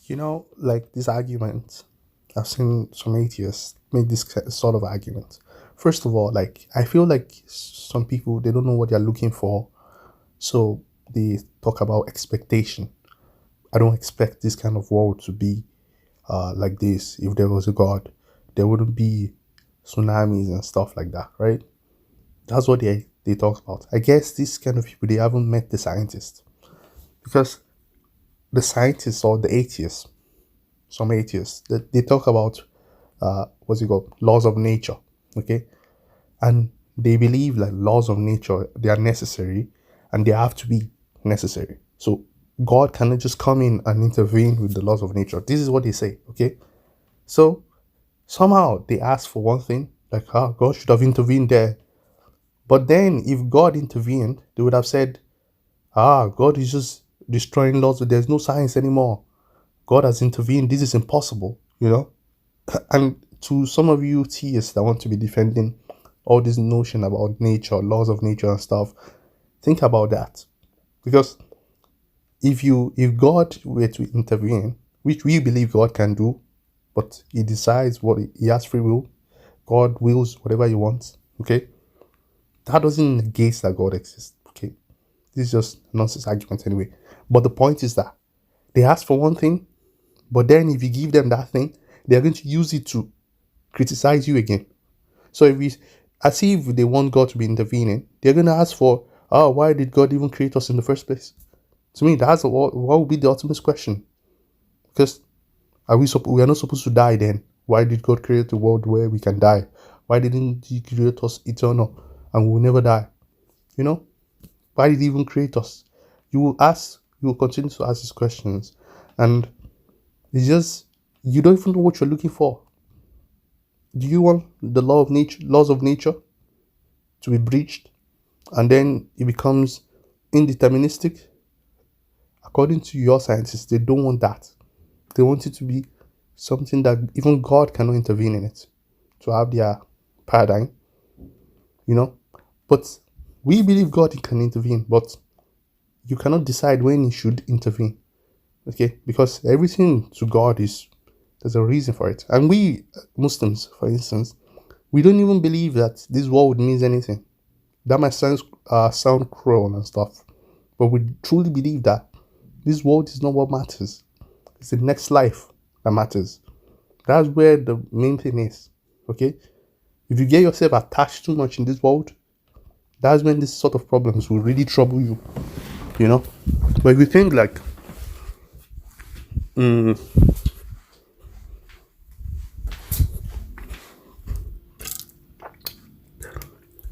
Like this argument, I've seen some atheists make this sort of argument. First of all, like I feel like some people they don't know what they're looking for, so they talk about expectation. I don't expect this kind of world to be like this. If there was a God, there wouldn't be tsunamis and stuff like that, right? That's what they talk about. I guess these kind of people they haven't met the scientists because the scientists or the atheists, some atheists, they talk about what's it called, laws of nature, okay, and they believe that laws of nature they are necessary and they have to be necessary. So God cannot just come in and intervene with the laws of nature. This is what they say, okay. So somehow they ask for one thing, like, God should have intervened there. But then if God intervened, they would have said, God is just destroying laws. There's no science anymore. God has intervened. This is impossible. And to some of you theists that want to be defending all this notion about nature, laws of nature and stuff, think about that. Because if God were to intervene, which we believe God can do, but he decides what he has free will, God wills whatever he wants, okay? That doesn't negate that God exists, okay? This is just nonsense argument anyway. But the point is that they ask for one thing, but then if you give them that thing, they're going to use it to criticize you again. So as if they want God to be intervening, they're going to ask for, why did God even create us in the first place? To me, that's what would be the ultimate question. Because we are not supposed to die then. Why did God create a world where we can die? Why didn't he create us eternal and we will never die? Why did he even create us? You will continue to ask these questions, and it's just you don't even know what you're looking for. Do you want the laws of nature to be breached, and then it becomes indeterministic? According to your scientists, they don't want that. They want it to be something that even God cannot intervene in it, to have their paradigm, But we believe God can intervene, but you cannot decide when he should intervene, okay? Because everything to God there's a reason for it. And we Muslims, for instance, we don't even believe that this world means anything. That might sound cruel and stuff, but we truly believe that this world is not what matters. It's the next life that matters. That's where the main thing is, okay? If you get yourself attached too much in this world, that's when this sort of problems will really trouble you, But if you think like, if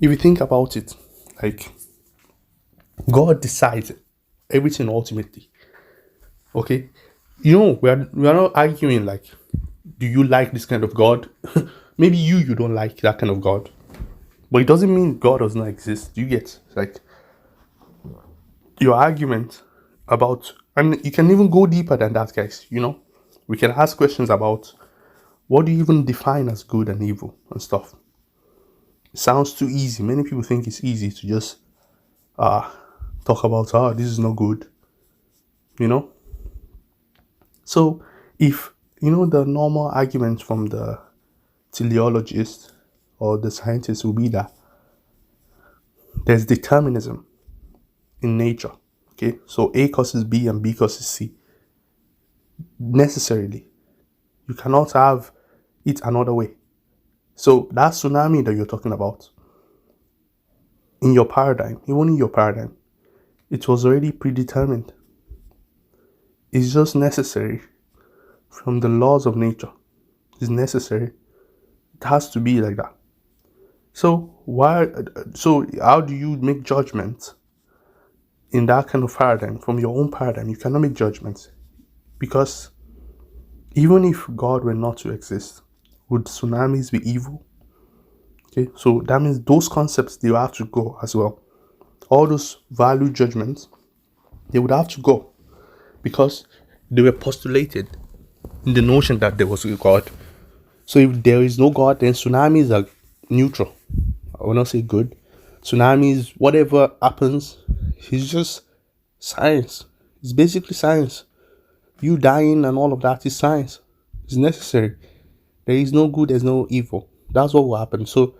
you think about it, like, God decides everything ultimately, okay? We are not arguing like, do you like this kind of God? Maybe you don't like that kind of God, but it doesn't mean God does not exist. You get, like, your argument about, and you can even go deeper than that, guys. We can ask questions about what do you even define as good and evil and stuff. It sounds too easy. Many people think it's easy to just talk about, this is not good, So if the normal argument from the teleologist or the scientist will be that there's determinism in nature, okay? So A causes B and B causes C. Necessarily, you cannot have it another way. So that tsunami that you're talking about, even in your paradigm, it was already predetermined. It's just necessary from the laws of nature. It's necessary. It has to be like that. So how do you make judgments in that kind of paradigm? From your own paradigm, you cannot make judgments, because even if God were not to exist, would tsunamis be evil? Okay, so that means those concepts, they will have to go as well. All those value judgments, they would have to go, because they were postulated in the notion that there was a God. So if there is no God, then tsunamis are neutral. I will not say good. Tsunamis, whatever happens, it's just science. It's basically science. You dying and all of that is science. It's necessary. There is no good, there's no evil. That's what will happen. So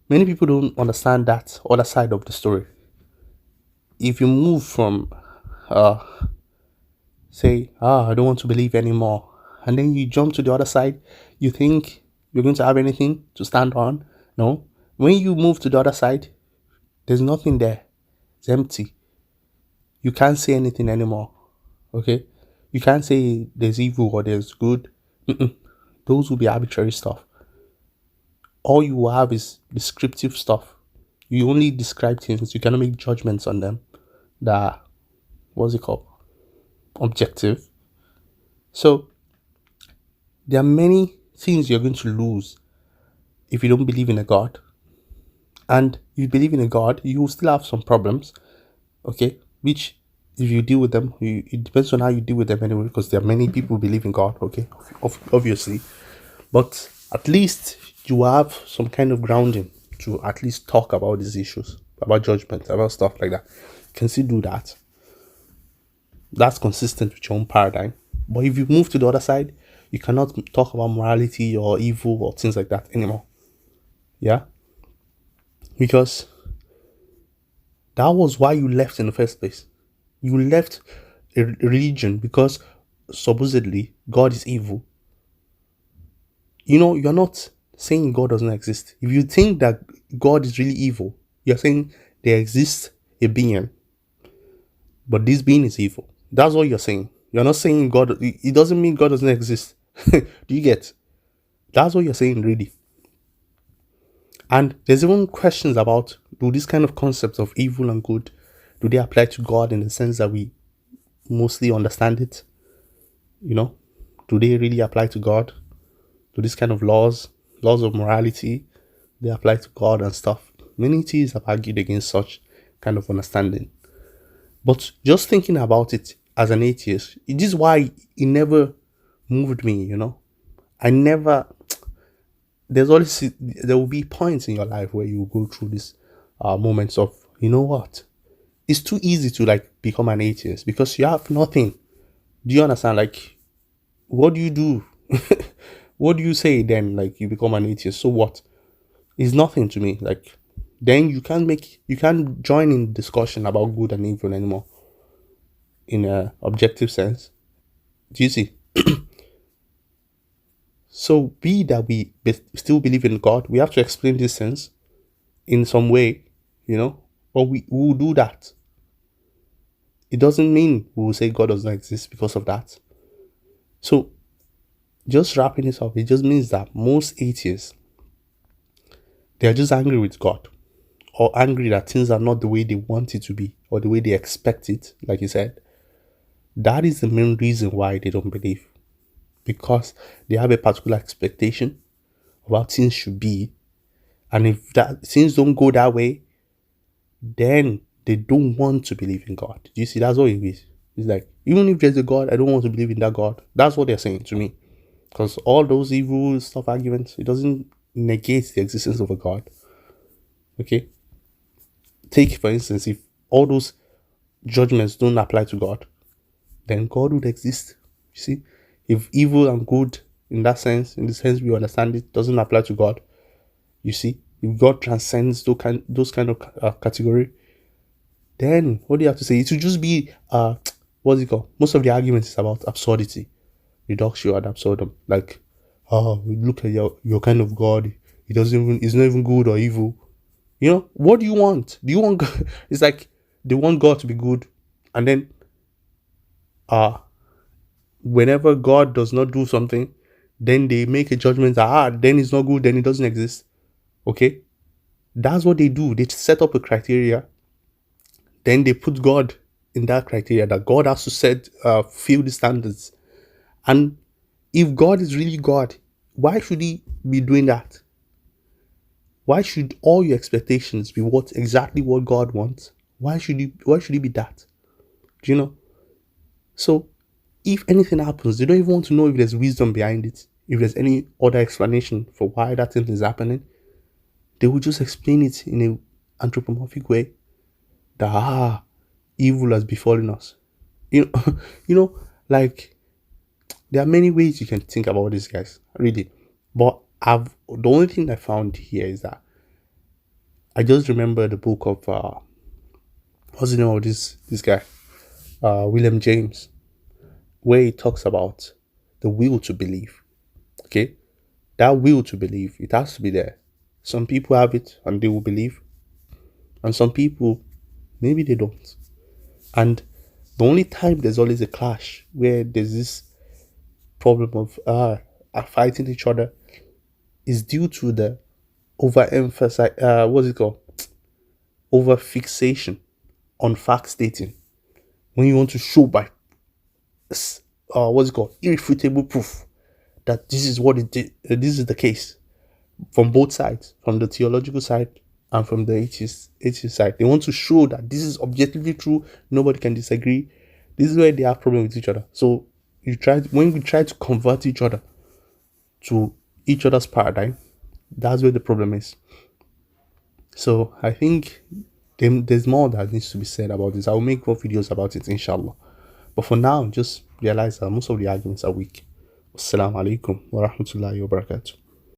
many people don't understand that other side of the story. If you move from uh say, I don't want to believe anymore, and then you jump to the other side, you think you're going to have anything to stand on. No. When you move to the other side, there's nothing there. It's empty. You can't say anything anymore. Okay? You can't say there's evil or there's good. Mm-mm. Those will be arbitrary stuff. All you will have is descriptive stuff. You only describe things. You cannot make judgments on them that, what's it called? Objective. So there are many things you're going to lose if you don't believe in a God. And if you believe in a God, you will still have some problems. Okay? Which, if you deal with them, it depends on how you deal with them anyway, because there are many people who believe in God. Okay? Obviously. But at least you have some kind of grounding to at least talk about these issues, about judgment, about stuff like that. You can still do that. That's consistent with your own paradigm. But if you move to the other side, you cannot talk about morality or evil or things like that anymore. Yeah? Because that was why you left in the first place. You left a religion because supposedly God is evil. You're not saying God doesn't exist. If you think that God is really evil, you're saying there exists a being, but this being is evil. That's what you're saying. You're not saying God. It doesn't mean God doesn't exist. Do you get? That's what you're saying, really. And there's even questions about, do these kind of concepts of evil and good, do they apply to God in the sense that we mostly understand it? Do they really apply to God? Do these kind of laws of morality, they apply to God and stuff? Many theists have argued against such kind of understanding. But just thinking about it as an atheist, it is why it never moved me, I never, there will be points in your life where you go through this moments of, what? It's too easy to become an atheist because you have nothing. Do you understand? What do you do? What do you say then? You become an atheist. So what? It's nothing to me. Then you can't join in discussion about good and evil anymore in a objective sense. Do you see? So be that we still believe in God, we have to explain this sense in some way, or we will do that. It doesn't mean we will say God does not exist because of that. So just wrapping this up, it just means that most atheists, they're just angry with God, or angry that things are not the way they want it to be, or the way they expect it, like you said. That is the main reason why they don't believe. Because they have a particular expectation of how things should be. And if that things don't go that way, then they don't want to believe in God. Do you see? That's what it is. It's even if there's a God, I don't want to believe in that God. That's what they're saying to me. Because all those evil stuff arguments, it doesn't negate the existence of a God. Okay? Take, for instance, if all those judgments don't apply to God, then God would exist. You see? If evil and good, in the sense we understand it, doesn't apply to God, you see? If God transcends those kind of category, then what do you have to say? It should just be, what's it called? Most of the arguments is about absurdity. Reductio ad absurdum. Look at your kind of God. It's not even good or evil. What do you want? Do you want God? It's they want God to be good, and then whenever God does not do something, then they make a judgment that then it's not good, then it doesn't exist. Okay? That's what they do. They set up a criteria, then they put God in that criteria that God has to fill the standards. And if God is really God, why should he be doing that? Why should all your expectations be exactly what God wants? Why should he be that? Do you know? So if anything happens, they don't even want to know if there's wisdom behind it, if there's any other explanation for why that thing is happening. They will just explain it in an anthropomorphic way that evil has befallen us. There are many ways you can think about these guys, really. But the only thing I found here is that I just remember the book of what's the name of this guy? William James, where he talks about the will to believe. Okay? That will to believe, it has to be there. Some people have it and they will believe, and some people maybe they don't. And the only time there's always a clash where there's this problem of fighting each other is due to the overemphasize what's it called? Over fixation on fact stating. When you want to show by what's it called? Irrefutable proof that this is what it did, this is the case from both sides, from the theological side and from the atheist side. They want to show that this is objectively true, nobody can disagree. This is where they have problem with each other. So when we try to convert each other to each other's paradigm, that's where the problem is. So I think there's more that needs to be said about this. I'll make more videos about it, inshallah. But for now, just realize that most of the arguments are weak. Assalamu alaikum wa rahmatullahi wa barakatuh.